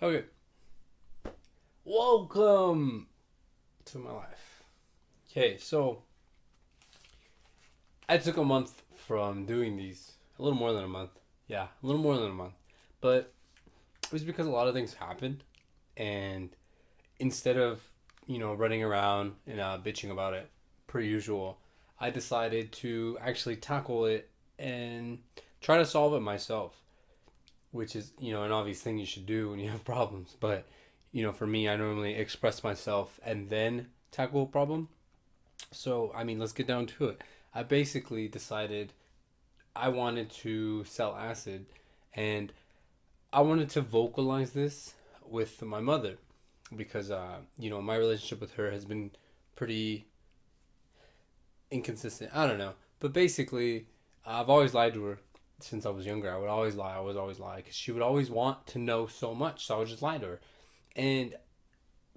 Okay, welcome to my life. Okay, so I took a month from doing these. A little more than a month. Yeah, a little more than a month. But it was because a lot of things happened, and instead of running around and bitching about it per usual, I decided to actually tackle it and try to solve it myself, which is an obvious thing you should do when you have problems. But for me, I normally express myself and then tackle a problem. So I mean, let's get down to it. I basically decided I wanted to sell acid, and I wanted to vocalize this with my mother because my relationship with her has been pretty inconsistent. I don't know, but basically, I've always lied to her since I was younger. I would always lie. I would always lie because she would always want to know so much. So I would just lie to her. And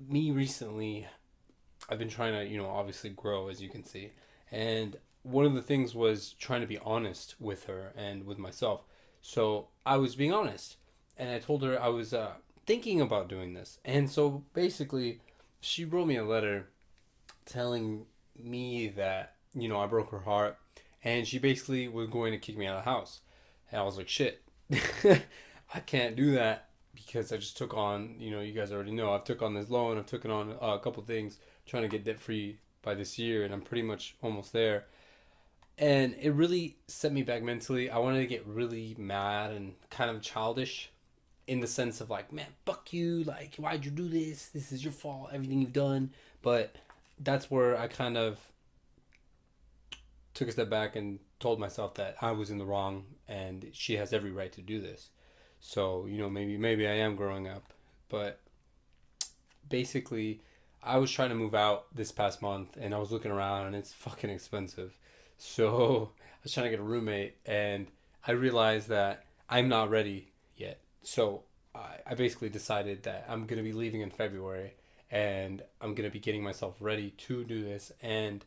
me recently, I've been trying to obviously grow, as you can see, and one of the things was trying to be honest with her and with myself. So I was being honest, and I told her I was thinking about doing this. And so basically, she wrote me a letter telling me that I broke her heart, and she basically was going to kick me out of the house. And I was like, shit, I can't do that because I just took on, you guys already know, I've took on this loan, I've taken on a couple things, trying to get debt free by this year, and I'm pretty much almost there. And it really set me back mentally. I wanted to get really mad and kind of childish in the sense of like, man, fuck you, like, why'd you do this? This is your fault, everything you've done. But that's where I kind of took a step back and told myself that I was in the wrong and she has every right to do this. So, maybe I am growing up. But basically, I was trying to move out this past month and I was looking around and it's fucking expensive. So I was trying to get a roommate and I realized that I'm not ready yet. So I basically decided that I'm going to be leaving in February and I'm going to be getting myself ready to do this. And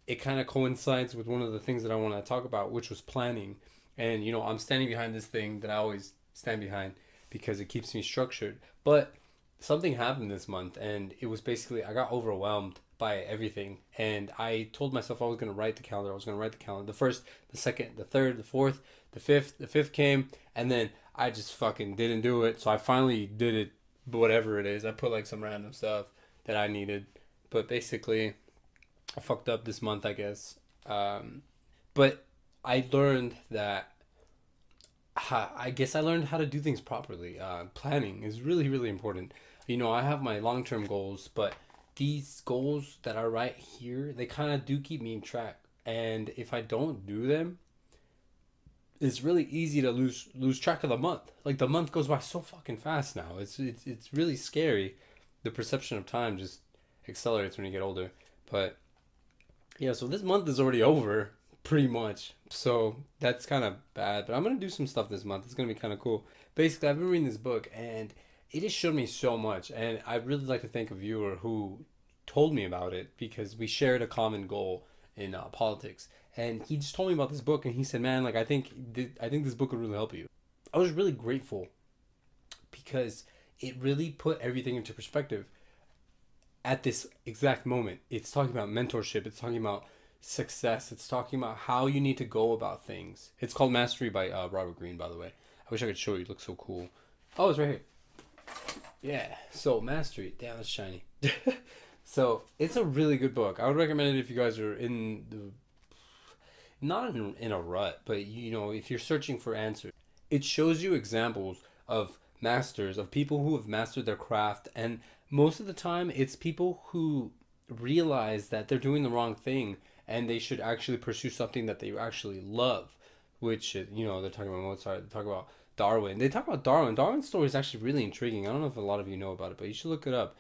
it kind of coincides with one of the things that I want to talk about, which was planning. And, I'm standing behind this thing that I always stand behind because it keeps me structured. But something happened this month and it was basically I got overwhelmed by everything, and I told myself I was going to write the calendar. I was going to write the calendar, the first, the second, the third, the fourth, the fifth came, and then I just fucking didn't do it. So I finally did it, whatever it is. I put like some random stuff that I needed, but basically I fucked up this month, I guess. But I learned that I guess I learned how to do things properly. Planning is really, really important. I have my long term goals, but these goals that are right here, they kind of do keep me in track. And if I don't do them, it's really easy to lose track of the month. Like the month goes by so fucking fast now. It's really scary. The perception of time just accelerates when you get older. But yeah, so this month is already over, pretty much. So that's kind of bad. But I'm gonna do some stuff this month. It's gonna be kind of cool. Basically, I've been reading this book, and it has shown me so much. And I'd really like to thank a viewer who told me about it because we shared a common goal in politics. And he just told me about this book, and he said, "Man, like I think this book would really help you." I was really grateful because it really put everything into perspective at this exact moment. It's talking about mentorship. It's talking about success. It's talking about how you need to go about things. It's called Mastery by Robert Greene, by the way. I wish I could show you. It looks so cool. Oh, it's right here. Yeah. So Mastery. Damn, that's shiny. So it's a really good book. I would recommend it if you guys are in the not in a rut, but if you're searching for answers. It shows you examples of masters, of people who have mastered their craft, and most of the time it's people who realize that they're doing the wrong thing and they should actually pursue something that they actually love, which they're talking about Mozart, they talk about Darwin. They talk about Darwin. Darwin's story is actually really intriguing. I don't know if a lot of you know about it, but you should look it up.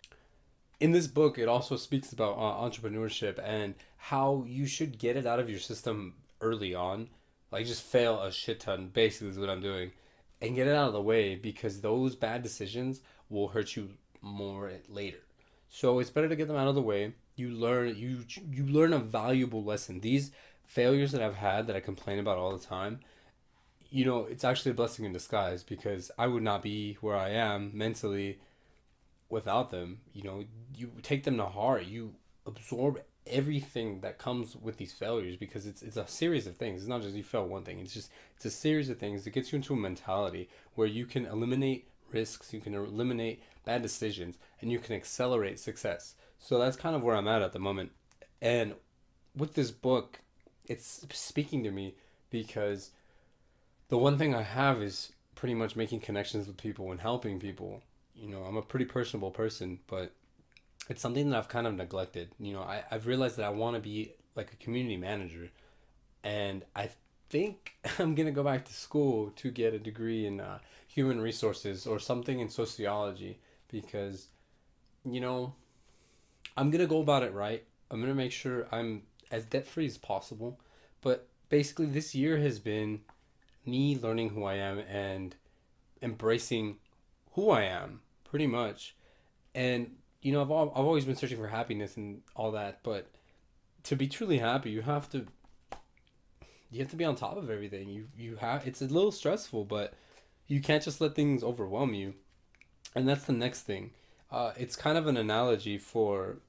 In this book, it also speaks about entrepreneurship and how you should get it out of your system early on. Like, just fail a shit ton, basically, is what I'm doing. And get it out of the way because those bad decisions will hurt you more later. So it's better to get them out of the way. You learn a valuable lesson. These failures that I've had that I complain about all the time, you know, it's actually a blessing in disguise because I would not be where I am mentally without them. You know, you take them to heart. You absorb everything that comes with these failures because it's a series of things. It's not just you fail one thing. It's a series of things that gets you into a mentality where you can eliminate risks, you can eliminate bad decisions, and you can accelerate success. So that's kind of where I'm at the moment. And with this book, it's speaking to me because the one thing I have is pretty much making connections with people and helping people. You know, I'm a pretty personable person, but it's something that I've kind of neglected. You know, I've realized that I want to be like a community manager, and I think I'm gonna go back to school to get a degree in human resources or something in sociology because, you know, I'm gonna go about it right. I'm gonna make sure I'm as debt free as possible. But basically, this year has been me learning who I am and embracing who I am, pretty much. And you know, I've always been searching for happiness and all that, but to be truly happy, you have to be on top of everything. You have it's a little stressful, but you can't just let things overwhelm you. And that's the next thing. It's kind of an analogy for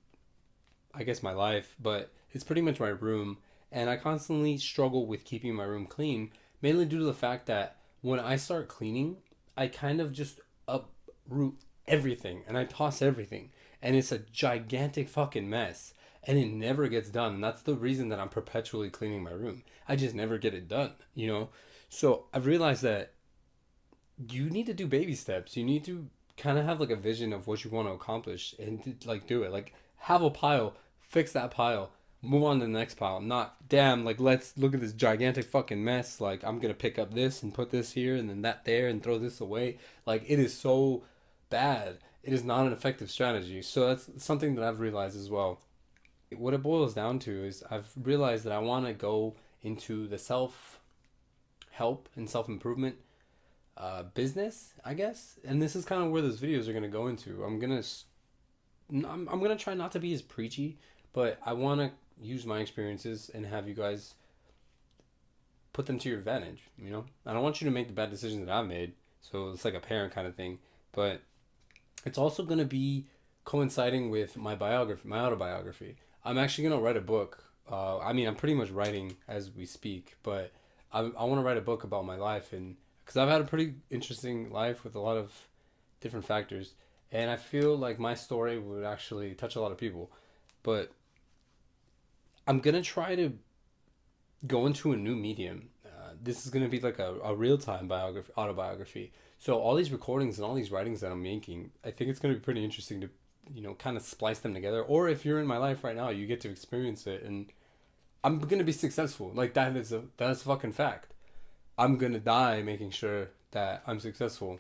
I guess my life, but it's pretty much my room, and I constantly struggle with keeping my room clean, mainly due to the fact that when I start cleaning, I kind of just uproot everything and I toss everything, and it's a gigantic fucking mess, and it never gets done. And that's the reason that I'm perpetually cleaning my room. I just never get it done, you know? So I've realized that you need to do baby steps. You need to kind of have like a vision of what you want to accomplish and like do it. Like have a pile, fix that pile, move on to the next pile. Not damn like let's look at this gigantic fucking mess. Like I'm gonna pick up this and put this here and then that there and throw this away. Like it is so bad. It is not an effective strategy. So that's something that I've realized as well. What it boils down to is I've realized that I want to go into the self help and self improvement business, I guess. And this is kind of where those videos are gonna go into. I'm gonna try not to be as preachy, but I want to use my experiences and have you guys put them to your advantage. You know, I don't want you to make the bad decisions that I've made. So it's like a parent kind of thing, but it's also gonna be coinciding with my biography, my autobiography. I'm actually gonna write a book. I mean, I'm pretty much writing as we speak, but I want to write a book about my life, and because I've had a pretty interesting life with a lot of different factors, and I feel like my story would actually touch a lot of people. But I'm gonna try to go into a new medium. This is gonna be like a real time biography, autobiography. So all these recordings and all these writings that I'm making, I think it's gonna be pretty interesting to, you know, kind of splice them together. Or if you're in my life right now, you get to experience it, and I'm gonna be successful. Like that's a fucking fact. I'm gonna die making sure that I'm successful.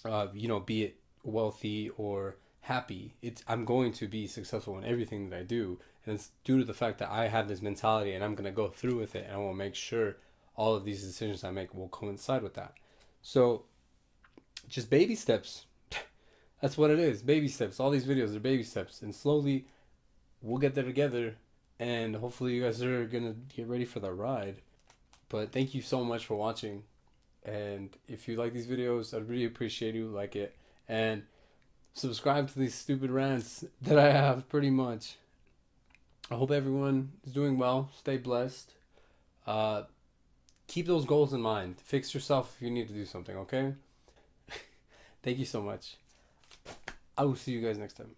You know, be it wealthy or happy. I'm going to be successful in everything that I do, and it's due to the fact that I have this mentality, and I'm gonna go through with it, and I will make sure all of these decisions I make will coincide with that. So, just baby steps. That's what it is. Baby steps. All these videos are baby steps, and slowly we'll get there together, and hopefully you guys are gonna get ready for the ride. But thank you so much for watching. And if you like these videos, I'd really appreciate you like it. And subscribe to these stupid rants that I have pretty much. I hope everyone is doing well. Stay blessed. Uh, Keep those goals in mind. Fix yourself if you need to do something, okay? Thank you so much. I will see you guys next time.